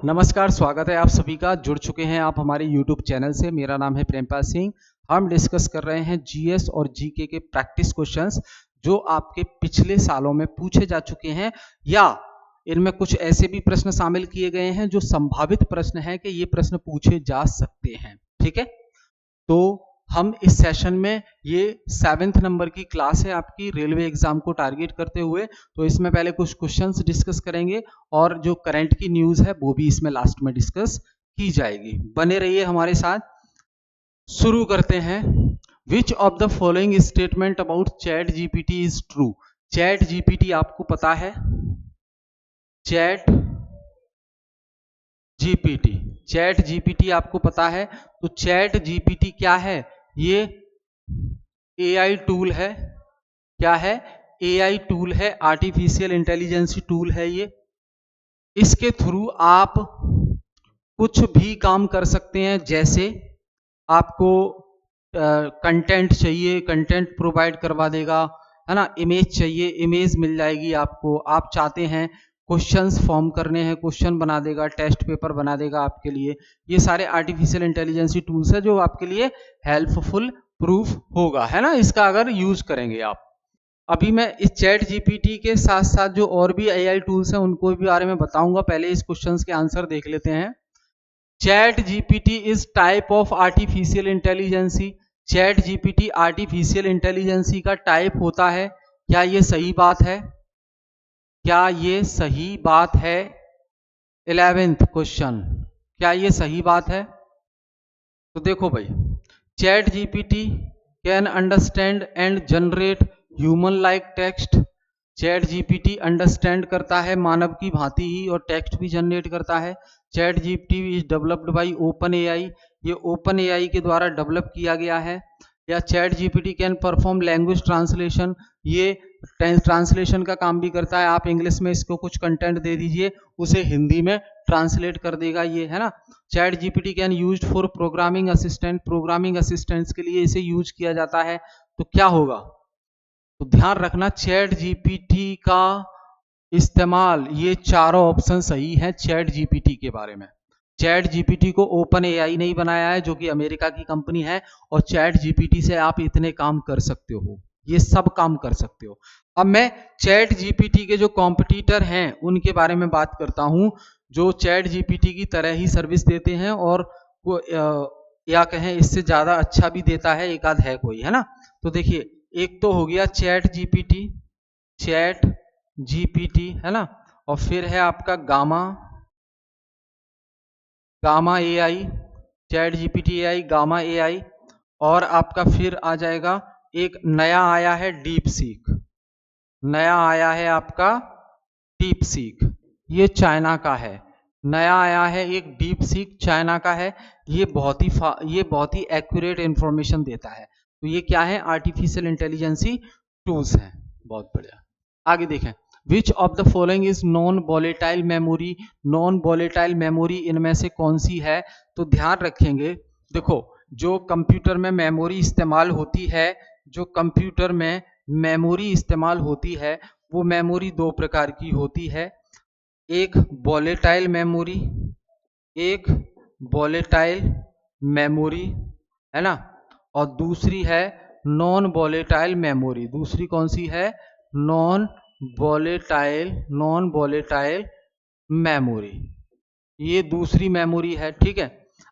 नमस्कार, स्वागत है आप सभी का। जुड़ चुके हैं आप हमारे YouTube चैनल से। मेरा नाम है प्रेमपाल सिंह। हम डिस्कस कर रहे हैं जीएस और जीके के प्रैक्टिस क्वेश्चंस जो आपके पिछले सालों में पूछे जा चुके हैं, या इनमें कुछ ऐसे भी प्रश्न शामिल किए गए हैं जो संभावित प्रश्न है कि ये प्रश्न पूछे जा सकते हैं। ठीक है, तो हम इस सेशन में, ये 7th नंबर की क्लास है आपकी रेलवे एग्जाम को टारगेट करते हुए, तो इसमें पहले कुछ क्वेश्चंस डिस्कस करेंगे और जो करंट की न्यूज है वो भी इसमें लास्ट में डिस्कस की जाएगी। बने रहिए हमारे साथ। शुरू करते हैं। Which of the following statement about chat GPT is true? Chat GPT आपको पता है, चैट जीपीटी आपको पता है। तो चैट जीपीटी क्या है? ये एआई टूल है। क्या है? एआई टूल है, आर्टिफिशियल इंटेलिजेंस टूल है ये। इसके थ्रू आप कुछ भी काम कर सकते हैं, जैसे आपको कंटेंट चाहिए, कंटेंट प्रोवाइड करवा देगा, है ना। इमेज चाहिए, इमेज मिल जाएगी आपको। आप चाहते हैं क्वेश्चंस फॉर्म करने हैं, क्वेश्चन बना देगा, टेस्ट पेपर बना देगा आपके लिए। ये सारे आर्टिफिशियल इंटेलिजेंस टूल्स है जो आपके लिए हेल्पफुल प्रूफ होगा, है ना, इसका अगर यूज करेंगे आप। अभी मैं इस चैट जीपीटी के साथ साथ जो और भी एआई टूल्स हैं उनको भी बारे में बताऊंगा। पहले इस क्वेश्चंस के आंसर देख लेते हैं। Chat GPT is type of artificial intelligence. Chat GPT artificial intelligence का टाइप होता है। क्या ये सही बात है? क्या ये सही बात है? 11th क्वेश्चन, क्या ये सही बात है? तो देखो भाई, chat GPT can understand and generate human like text. Chat GPT understand करता है मानव की भांति ही और टेक्स्ट भी जनरेट करता है। Chat GPT is developed by open AI. ये ओपन एआई के द्वारा डेवलप किया गया है। या chat GPT can perform language translation. ये ट्रांसलेशन का काम भी करता है। आप इंग्लिश में इसको कुछ कंटेंट दे दीजिए, उसे हिंदी में ट्रांसलेट कर देगा ये, है ना। Chat GPT can used for programming assistant. Programming assistants के लिए इसे यूज किया जाता है। तो क्या होगा? तो ध्यान रखना, चैट जीपीटी का इस्तेमाल, ये चारों ऑप्शन सही है चैट जीपीटी के बारे में। चैट जीपीटी को ओपन एआई ने ही बनाया है, जो कि अमेरिका की कंपनी है, और चैट जीपीटी से आप इतने काम कर सकते हो, ये सब काम कर सकते हो। अब मैं चैट जीपीटी के जो कॉम्पिटिटर हैं उनके बारे में बात करता हूं, जो चैट जीपीटी की तरह ही सर्विस देते हैं और वो या कहें इससे ज्यादा अच्छा भी देता है, एक आध है कोई, है ना। तो देखिए, एक तो हो गया चैट जीपीटी, है ना, और फिर है आपका gamma AI, chat GPT AI, gamma AI, और आपका फिर आ जाएगा एक नया आया है डीप सीक। नया आया है आपका डीप सीक, ये चाइना का है। नया आया है एक डीप सीक, चाइना का है। ये बहुत ही एक्यूरेट इंफॉर्मेशन देता है। तो ये क्या है? आर्टिफिशियल इंटेलिजेंसी टूल्स हैं। बहुत बढ़िया। आगे देखें, which of the following is non volatile memory? Non volatile memory इनमें से कौन सी है? तो ध्यान रखेंगे, देखो, जो कंप्यूटर में मेमोरी इस्तेमाल होती है, जो कंप्यूटर में मेमोरी इस्तेमाल होती है, वो मेमोरी दो प्रकार की होती है। एक वॉलेटाइल मेमोरी, एक वॉलेटाइल मेमोरी, है ना, और दूसरी है नॉन वॉलेटाइल मेमोरी। दूसरी कौन सी है? नॉन वॉलेटाइल मेमोरी, ये दूसरी मेमोरी है। ठीक है,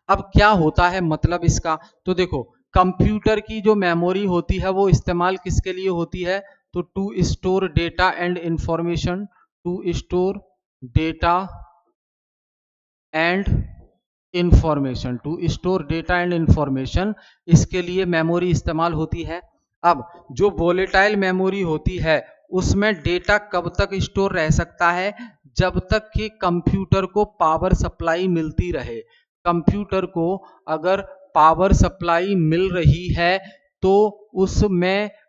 अब क्या होता है मतलब इसका? तो देखो, कंप्यूटर की जो मेमोरी होती है वो इस्तेमाल किसके लिए होती है? तो to store data and information, to store data and information, to store data and information, इसके लिए मेमोरी इस्तेमाल होती है। अब जो वोलेटाइल मेमोरी होती है उसमें डेटा कब तक स्टोर रह सकता है? जब तक कि कंप्यूटर को पावर सप्लाई मिलती रहे। कंप्यूटर को अगर पावर सप्लाई मिल रही है तो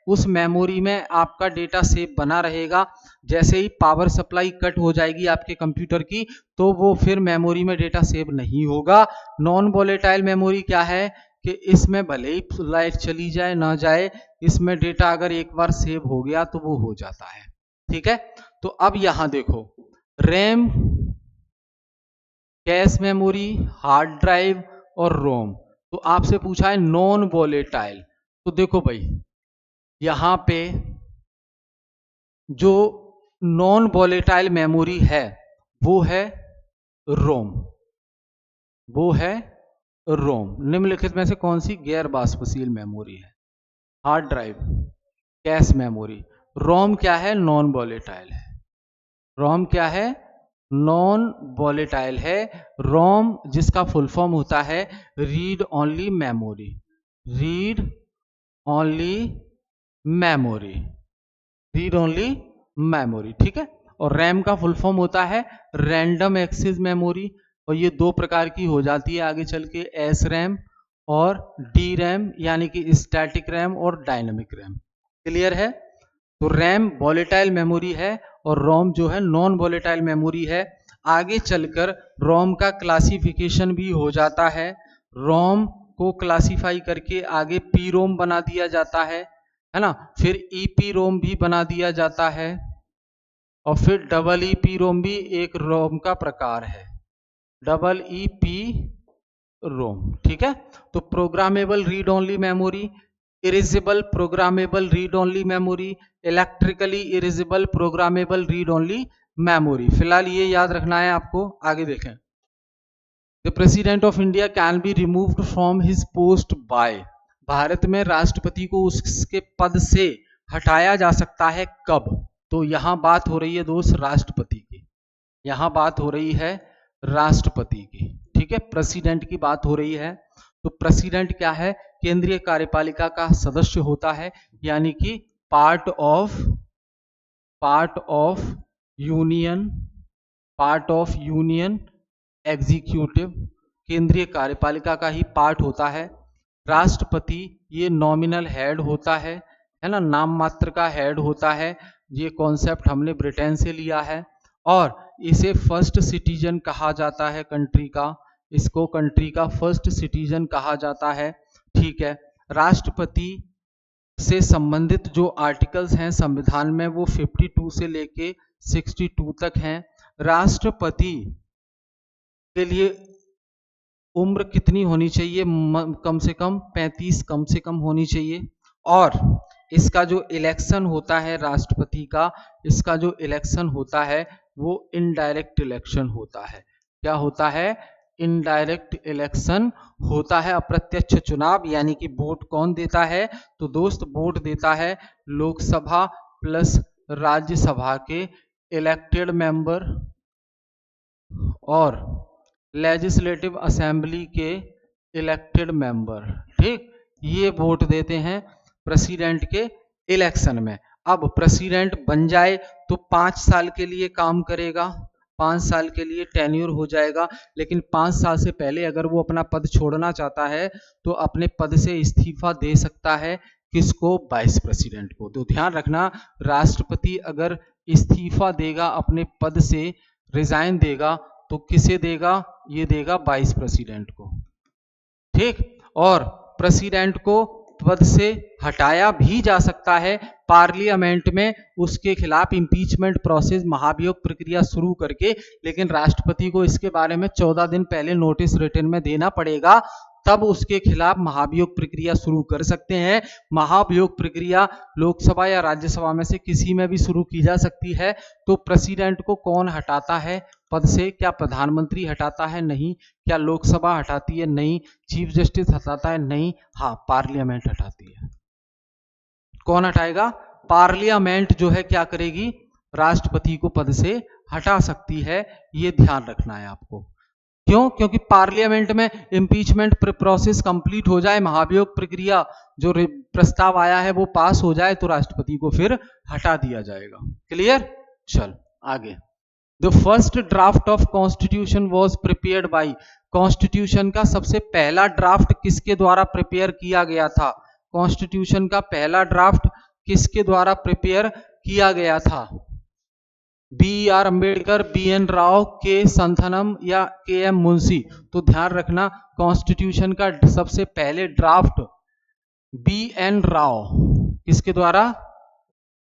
उस मेमोरी में आपका डेटा सेव बना रहेगा। जैसे ही पावर सप्लाई कट हो जाएगी आपके कंप्यूटर की, तो वो फिर मेमोरी में डेटा सेव नहीं होगा। नॉन वॉलेटाइल मेमोरी क्या है कि इसमें भले ही लाइट चली जाए ना जाए, इसमें डेटा अगर एक बार सेव हो गया तो वो हो जाता है। ठीक है, तो अब यहां देखो, RAM cache memory, hard drive और रोम। तो आपसे पूछा है नॉन वॉलेटाइल, तो देखो भाई यहां पे जो नॉन वॉलेटाइल मेमोरी है वो है रोम, वो है रोम। निम्नलिखित में से कौन सी गैर बाष्पशील मेमोरी है? Hard drive, cache memory. ROM क्या है? नॉन वॉलेटाइल है। रोम क्या है? नॉन वॉलेटाइल है। रोम जिसका फुल फॉर्म होता है read only memory, read only memory, read only memory, ठीक है। और रैम का फुल फॉर्म होता है रैंडम एक्सेस मेमोरी, और ये दो प्रकार की हो जाती है आगे चल के, एस रैम और डी रैम, यानी कि स्टैटिक रैम और डायनेमिक रैम। क्लियर है? तो रैम वॉलेटाइल मेमोरी है और रोम जो है नॉन वॉलेटाइल मेमोरी है। आगे चलकर रोम का क्लासिफिकेशन भी हो जाता है। रोम को क्लासिफाई करके आगे पी रोम बना दिया जाता है ना, फिर ईपी रोम भी बना दिया जाता है, और फिर डबल ईपी रोम भी एक रोम का प्रकार है, डबल ईपी रोम, ठीक है। तो programmable read only memory, erasable programmable read only memory, electrically erasable programmable read only memory. फिलहाल ये याद रखना है आपको। आगे देखें, the president of India can be removed from his post by, Bharat में राष्ट्रपति को उसके पद से हटाया जा सकता है कब? तो यहां बात हो रही है दोस्त राष्ट्रपति की, यहां बात हो रही है राष्ट्रपति की, ठीक है, प्रेसिडेंट की बात हो रही है। तो प्रेसिडेंट क्या है? केंद्रीय कार्यपालिका का सदस्य होता है, यानी कि पार्ट ऑफ यूनियन एग्जीक्यूटिव, केंद्रीय कार्यपालिका का ही पार्ट होता है। राष्ट्रपति ये नॉमिनल हेड होता है ना, नाम मात्र का हेड होता है। ये कॉन्सेप्ट हमने ब्रिटेन से लिया है, और इसे फर्स्ट सिटीजन कहा जाता है कंट्री का, इसको कंट्री का फर्स्ट सिटीजन कहा जाता है, ठीक है। राष्ट्रपति से संबंधित जो आर्टिकल्स हैं संविधान में वो 52 से लेके 62 तक हैं। राष्ट्रपति के लिए उम्र कितनी होनी चाहिए? कम से कम 35 कम से कम होनी चाहिए। और इसका जो इलेक्शन होता है राष्ट्रपति का, इसका जो इलेक्शन होता है वो इनडायरेक्ट इलेक्शन होता है। क्या होता है? इनडायरेक्ट इलेक्शन होता है, अप्रत्यक्ष चुनाव, यानी कि वोट कौन देता है? तो दोस्त वोट देता है लोकसभा प्लस राज्यसभा के इलेक्टेड मेंबर और लेजिस्लेटिव असेंबली के इलेक्टेड मेंबर, ठीक, ये वोट देते हैं प्रेसिडेंट के इलेक्शन में। अब प्रेसिडेंट बन जाए तो 5 साल के लिए काम करेगा, 5 साल के लिए टेन्योर हो जाएगा, लेकिन 5 साल से पहले अगर वो अपना पद छोड़ना चाहता है तो अपने पद से इस्तीफा दे सकता है। किसको? वाइस प्रेसिडेंट को। तो ध्यान रखना, राष्ट्रपति अगर इस्तीफा देगा, अपने पद से रिजाइन देगा, तो किसे देगा? ये देगा वाइस प्रेसिडेंट को, ठीक। और प्रेसिडेंट को पद से हटाया भी जा सकता है पार्लियामेंट में, उसके खिलाफ इंपीचमेंट प्रोसेस, महाभियोग प्रक्रिया शुरू करके, लेकिन राष्ट्रपति को इसके बारे में 14 दिन पहले नोटिस रिटन में देना पड़ेगा, तब उसके खिलाफ महाभियोग प्रक्रिया शुरू कर सकते हैं। महाभियोग प्रक्रिया लोकसभा या राज्यसभा में से किसी में भी शुरू की जा सकती है। तो प्रेसिडेंट को कौन हटाता है पद से? क्या प्रधानमंत्री हटाता है? नहीं। क्या लोकसभा हटाती है? नहीं। चीफ जस्टिस हटाता है? नहीं। हाँ, पार्लियामेंट हटाती है। कौन हटाएगा? पार्लियामेंट जो है क्या करेगी? राष्ट्रपति को पद से हटा सकती है। ये ध्यान रखना है आपको। क्यों? क्योंकि पार्लियामेंट में इंपीचमेंट प्रोसेस कंप्लीट हो जाए, महाभियोग प्रक्रिया जो प्रस्ताव आया है वो पास हो जाए, तो राष्ट्रपति को फिर हटा दिया जाएगा। क्लियर? चल आगे। The first draft of constitution was prepared by, constitution का सबसे पहला ड्राफ्ट किसके द्वारा प्रिपेयर किया गया था? कॉन्स्टिट्यूशन का पहला ड्राफ्ट किसके द्वारा प्रिपेयर किया गया था? B R Ambedkar, B N Rau, K Santhanam या के एम मुंशी? तो ध्यान रखना, कॉन्स्टिट्यूशन का सबसे पहले ड्राफ्ट बी एन राव, किसके द्वारा?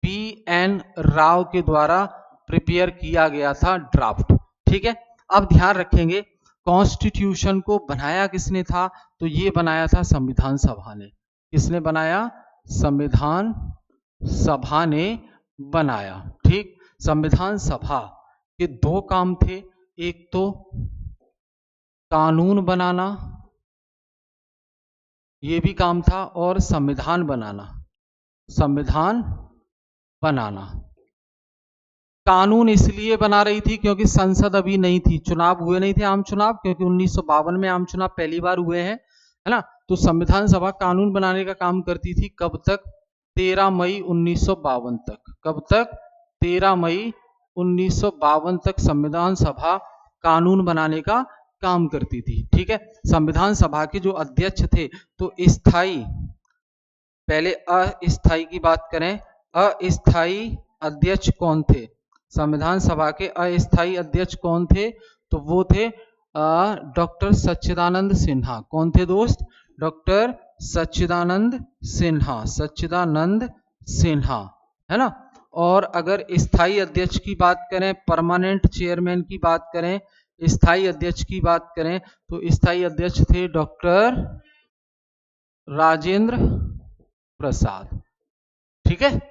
बी एन राव के द्वारा प्रिपेयर किया गया था ड्राफ्ट, ठीक है। अब ध्यान रखेंगे, कॉन्स्टिट्यूशन को बनाया किसने था? तो ये बनाया था संविधान सभा ने। किसने बनाया? संविधान सभा ने बनाया। ठीक, संविधान सभा के दो काम थे, एक तो कानून बनाना, ये भी काम था, और संविधान बनाना। संविधान बनाना कानून इसलिए बना रही थी क्योंकि संसद अभी नहीं थी, चुनाव हुए नहीं थे, आम चुनाव, क्योंकि 1952 में आम चुनाव पहली बार हुए हैं, है ना। तो संविधान सभा कानून बनाने का काम करती थी। कब तक? 13 मई 1952 तक। कब तक? 13 मई 1952 तक संविधान सभा कानून बनाने का काम करती थी। ठीक है, संविधान सभा के जो अध्यक्ष थे, तो स्थायी, पहले अस्थायी की बात करें, अस्थायी अध्यक्ष कौन थे? संविधान सभा के अस्थायी अध्यक्ष कौन थे? तो वो थे डॉक्टर सच्चिदानंद सिन्हा। कौन थे दोस्त? डॉक्टर सच्चिदानंद सिन्हा, सच्चिदानंद सिन्हा, है ना। और अगर स्थायी अध्यक्ष की बात करें, परमानेंट चेयरमैन की बात करें, स्थायी अध्यक्ष की बात करें, तो स्थायी अध्यक्ष थे डॉक्टर राजेंद्र प्रसाद। ठीक है,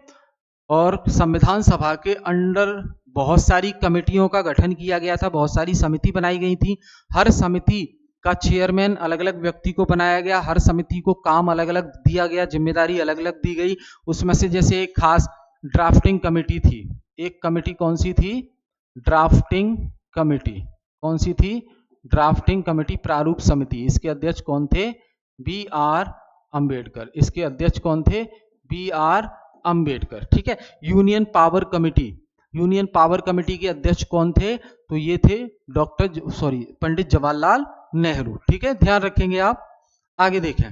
और संविधान सभा के अंडर बहुत सारी कमेटियों का गठन किया गया था, बहुत सारी समिति बनाई गई थी। हर समिति का चेयरमैन अलग अलग व्यक्ति को बनाया गया, हर समिति को काम अलग अलग दिया गया, जिम्मेदारी अलग अलग दी गई। उसमें से जैसे एक खास ड्राफ्टिंग कमेटी थी, एक कमेटी कौन सी थी? Drafting committee. कौन सी थी? ड्राफ्टिंग कमेटी, प्रारूप समिति। इसके अध्यक्ष कौन थे? B R Ambedkar. इसके अध्यक्ष कौन थे? B R Ambedkar. ठीक है, union power committee, union power committee के अध्यक्ष कौन थे? तो ये थे पंडित जवाहरलाल नेहरू। ठीक है, ध्यान रखेंगे आप। आगे देखें,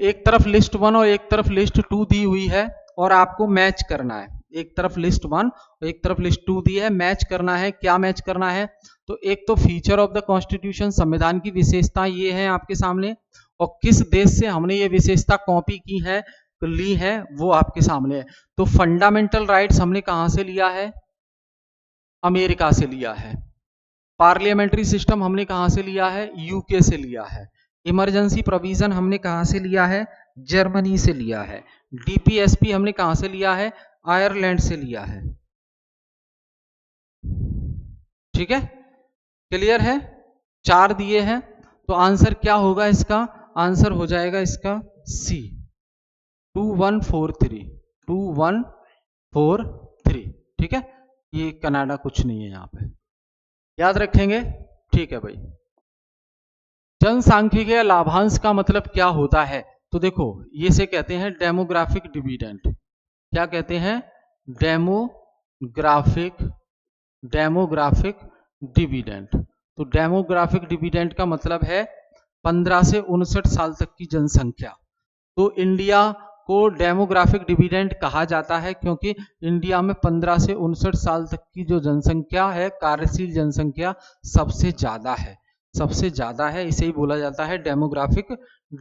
एक तरफ लिस्ट 1 और एक तरफ लिस्ट 2 दी हुई है, और आपको मैच करना है। एक तरफ लिस्ट 1 और एक तरफ लिस्ट 2 दी है, मैच करना है। क्या मैच करना है? तो एक तो फीचर ऑफ द कॉन्स्टिट्यूशन, संविधान की विशेषता ये है आपके सामने, और किस देश से हमने ये विशेषता कॉपी की है, ली है, वो आपके सामने है। तो फंडामेंटल राइट्स हमने कहां से लिया है? अमेरिका से लिया है। पार्लियामेंट्री सिस्टम हमने कहां से लिया है? यूके से लिया है। इमरजेंसी प्रोविजन हमने कहां से लिया है? जर्मनी से लिया है। डीपीएसपी हमने कहां से लिया है? आयरलैंड से लिया है। ठीक है, क्लियर है? 4 दिए हैं, तो आंसर क्या होगा इसका? आंसर हो जाएगा इसका सी, 2143, 2143। ठीक है, ये कनाडा कुछ नहीं है यहां पे, याद रखेंगे। ठीक है भाई, जनसांख्यिकीय लाभांश का मतलब क्या होता है? तो देखो, ये से कहते हैं डेमोग्राफिक डिविडेंड। क्या कहते हैं? Demographic dividend. तो डेमोग्राफिक डिविडेंड का मतलब है 15 से 59 साल तक की जनसंख्या। तो इंडिया को डेमोग्राफिक डिविडेंड कहा जाता है क्योंकि इंडिया में 15 से 59 साल तक की जो जनसंख्या है, कार्यशील जनसंख्या, सबसे ज्यादा है, सबसे ज्यादा है। इसे ही बोला जाता है डेमोग्राफिक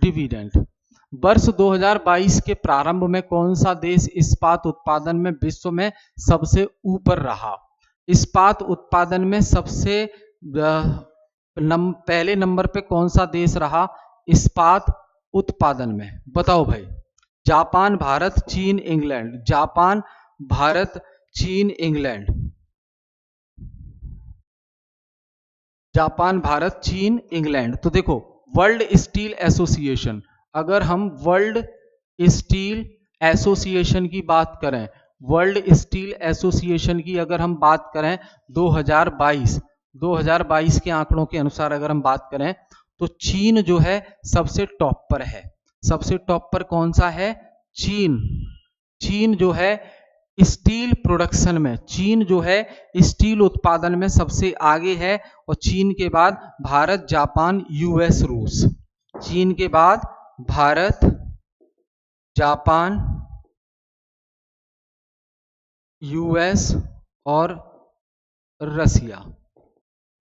डिविडेंड। वर्ष 2022 के प्रारंभ में कौन सा देश इस्पात उत्पादन में विश्व में सबसे ऊपर रहा? इस्पात उत्पादन में सबसे पहले नंबर पे कौन सा देश रहा इस्पात उत्पादन में? बताओ भाई। जापान, भारत, चीन, इंग्लैंड। जापान, भारत, चीन, इंग्लैंड। जापान, भारत, चीन, इंग्लैंड। तो देखो, वर्ल्ड स्टील एसोसिएशन, अगर हम वर्ल्ड स्टील एसोसिएशन की बात करें, वर्ल्ड स्टील एसोसिएशन की अगर हम बात करें 2022 के आंकड़ों के अनुसार अगर हम बात करें, तो चीन जो है सबसे टॉप पर है। सबसे टॉप पर कौन सा है? चीन। चीन जो है स्टील प्रोडक्शन में, चीन जो है स्टील उत्पादन में सबसे आगे है। और चीन के बाद भारत, जापान, यूएस, रूस। चीन के बाद भारत, जापान, यूएस और रसिया,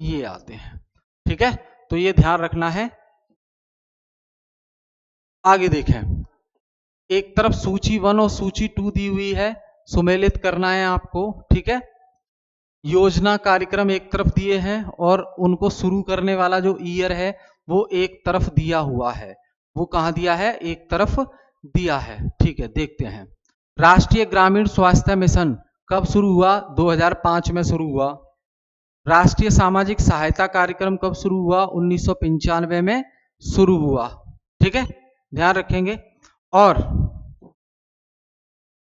ये आते हैं। ठीक है, तो ये ध्यान रखना है। आगे देखें, एक तरफ सूची 1 और सूची 2 दी हुई है, सुमेलित करना है आपको। ठीक है, योजना कार्यक्रम एक तरफ दिए हैं और उनको शुरू करने वाला जो ईयर है वो एक तरफ दिया हुआ है। वो कहाँ दिया है? एक तरफ दिया है। ठीक है, देखते हैं। राष्ट्रीय ग्रामीण स्वास्थ्य मिशन कब शुरू हुआ? 2005 में शुरू हुआ। राष्ट्रीय सामाजिक सहायता कार्यक्रम कब शुरू हुआ? 1995 में शुरू हुआ। ठीक है, ध्यान रखेंगे। और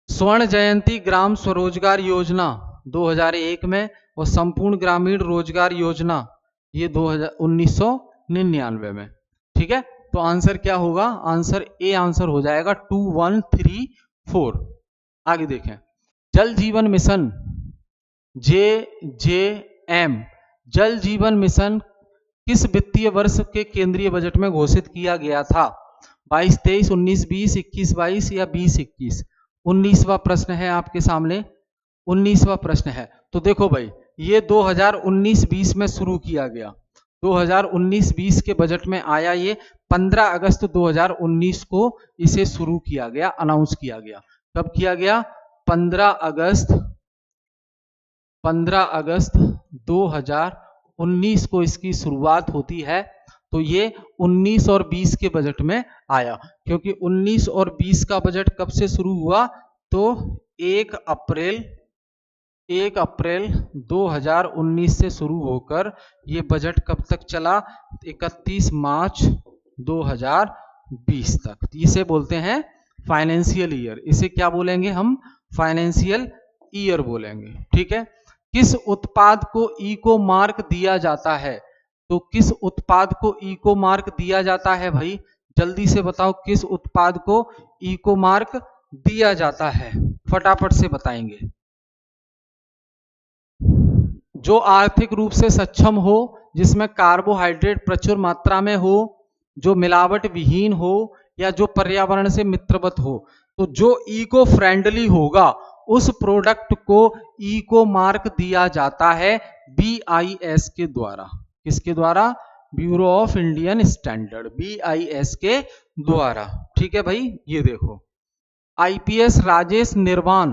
स्वर्ण जयंती ग्राम स्वरोजगार योजना 2001 में और संपूर्ण ग्रामीण रोजगार योजना ये 1999 में। ठीक है, तो आंसर क्या होगा? आंसर ए आंसर हो जाएगा 2134। आगे देखें, जल जीवन मिशन JJM जल जीवन मिशन किस वित्तीय वर्ष के केंद्रीय बजट में घोषित किया गया था? 22-23, 19-20, 21-22 या 20-21? 19वां प्रश्न है आपके सामने, 19वां प्रश्न है। तो देखो भाई, ये 2019-20 में शुरू किया गया, 2019-20 के बजट में आया। ये 15 अगस्त 2019 को इसे शुरू किया गया, अनाउंस किया गया। कब किया गया? 15 अगस्त 2019 को इसकी शुरुआत होती है। तो ये 19 और 20 के बजट में आया, क्योंकि 19 और 20 का बजट कब से शुरू हुआ? तो 1 अप्रैल 2019 से शुरू होकर ये बजट कब तक चला? 31 मार्च 2020 तक। इसे बोलते हैं फाइनेंशियल ईयर। इसे क्या बोलेंगे हम? फाइनेंशियल ईयर बोलेंगे। ठीक है, किस उत्पाद को इको मार्क दिया जाता है? तो किस उत्पाद को इको मार्क दिया जाता है भाई? जल्दी से बताओ, किस उत्पाद को इको मार्क दिया जाता है? फटाफट से बताएंगे। जो आर्थिक रूप से सक्षम हो, जिसमें कार्बोहाइड्रेट प्रचुर मात्रा में हो, जो मिलावट विहीन हो, या जो पर्यावरण से मित्रवत हो। तो जो इको फ्रेंडली होगा उस प्रोडक्ट को इको मार्क दिया जाता है BIS के द्वारा। किसके द्वारा? Bureau of Indian standard, BIS के द्वारा। ठीक है भाई, ये देखो, IPS राजेश निर्वाण,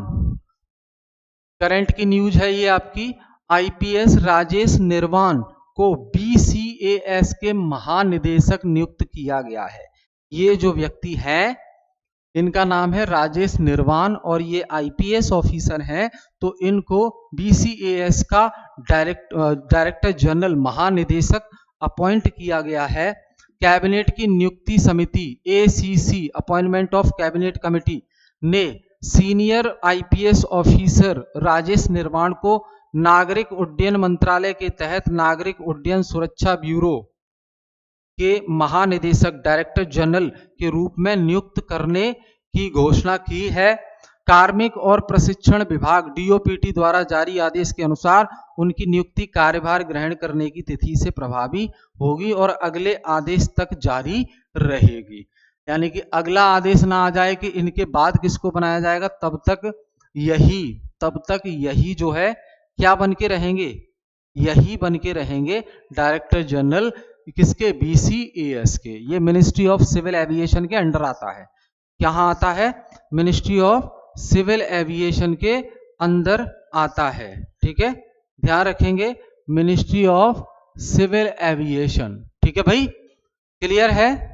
करंट की न्यूज है ये आपकी। IPS राजेश निर्वाण को BCAS के महानिदेशक नियुक्त किया गया है। ये जो व्यक्ति है, इनका नाम है राजेश निर्वाण और ये IPS ऑफिसर हैं। तो इनको BCAS का डायरेक्टर जनरल, महानिदेशक अपॉइंट किया गया है। कैबिनेट की नियुक्ति समिति ACC, appointment of cabinet committee, ने सीनियर IPS ऑफिसर राजेश निर्वाण को नागरिक उड्डयन मंत्रालय के तहत नागरिक उड्डयन सुरक्षा ब्यूरो के महानिदेशक, डायरेक्टर जनरल के रूप में नियुक्त करने की घोषणा की है। कार्मिक और प्रशिक्षण विभाग DOPT द्वारा जारी आदेश के अनुसार उनकी नियुक्ति कार्यभार ग्रहण करने की तिथि से प्रभावी होगी और अगले आदेश तक जारी रहेगी। यानी कि अगला आदेश ना आ जाए कि इनके बाद किसको बनाया जाएगा, तब तक यही जो है क्या बन के रहेंगे? यही बन के रहेंगे डायरेक्टर जनरल किसके? BCAS के। ये मिनिस्ट्री ऑफ सिविल एविएशन के अंडर आता है। कहाँ आता है? मिनिस्ट्री ऑफ सिविल एविएशन के अंदर आता है। ठीक है, ध्यान रखेंगे, मिनिस्ट्री ऑफ सिविल एविएशन। ठीक है भाई, क्लियर है?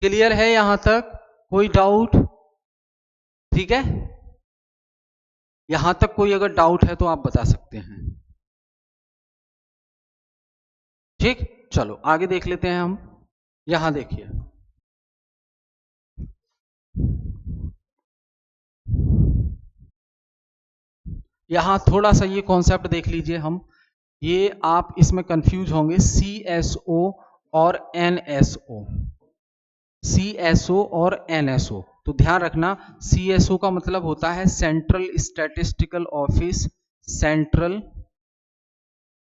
क्लियर है यहां तक? कोई डाउट? ठीक है, यहां तक कोई अगर डाउट है तो आप बता सकते हैं। ठीक, चलो आगे देख लेते हैं हम। यहां देखिए, यहां थोड़ा सा ये कॉन्सेप्ट देख लीजिए हम। ये आप इसमें कंफ्यूज होंगे, CSO और NSO, CSO और NSO। तो ध्यान रखना, CSO का मतलब होता है central statistical office, central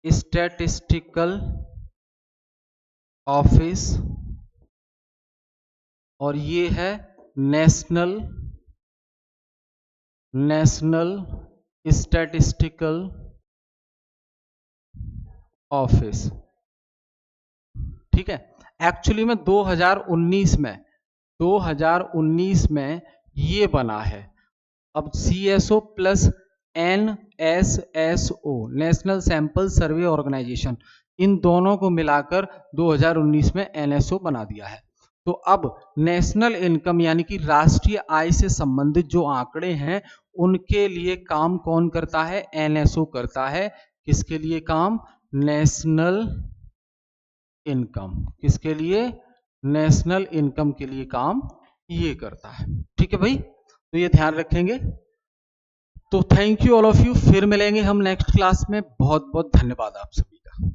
statistical office, और ये है नेशनल स्टैटिस्टिकल ऑफिस। ठीक है, एक्चुअली में 2019 में ये बना है। अब CSO plus NSSO, national sample survey organisation, इन दोनों को मिलाकर 2019 में NSO बना दिया है। तो अब नेशनल इनकम यानी कि राष्ट्रीय आय से संबंधित जो आंकड़े हैं उनके लिए काम कौन करता है? NSO करता है। किसके लिए काम? National income. किसके लिए? नेशनल इनकम के लिए काम ये करता है। ठीक है भाई, तो ये ध्यान रखेंगे। तो thank you all of you, फिर मिलेंगे हम नेक्स्ट क्लास में। बहुत बहुत धन्यवाद आप सभी का।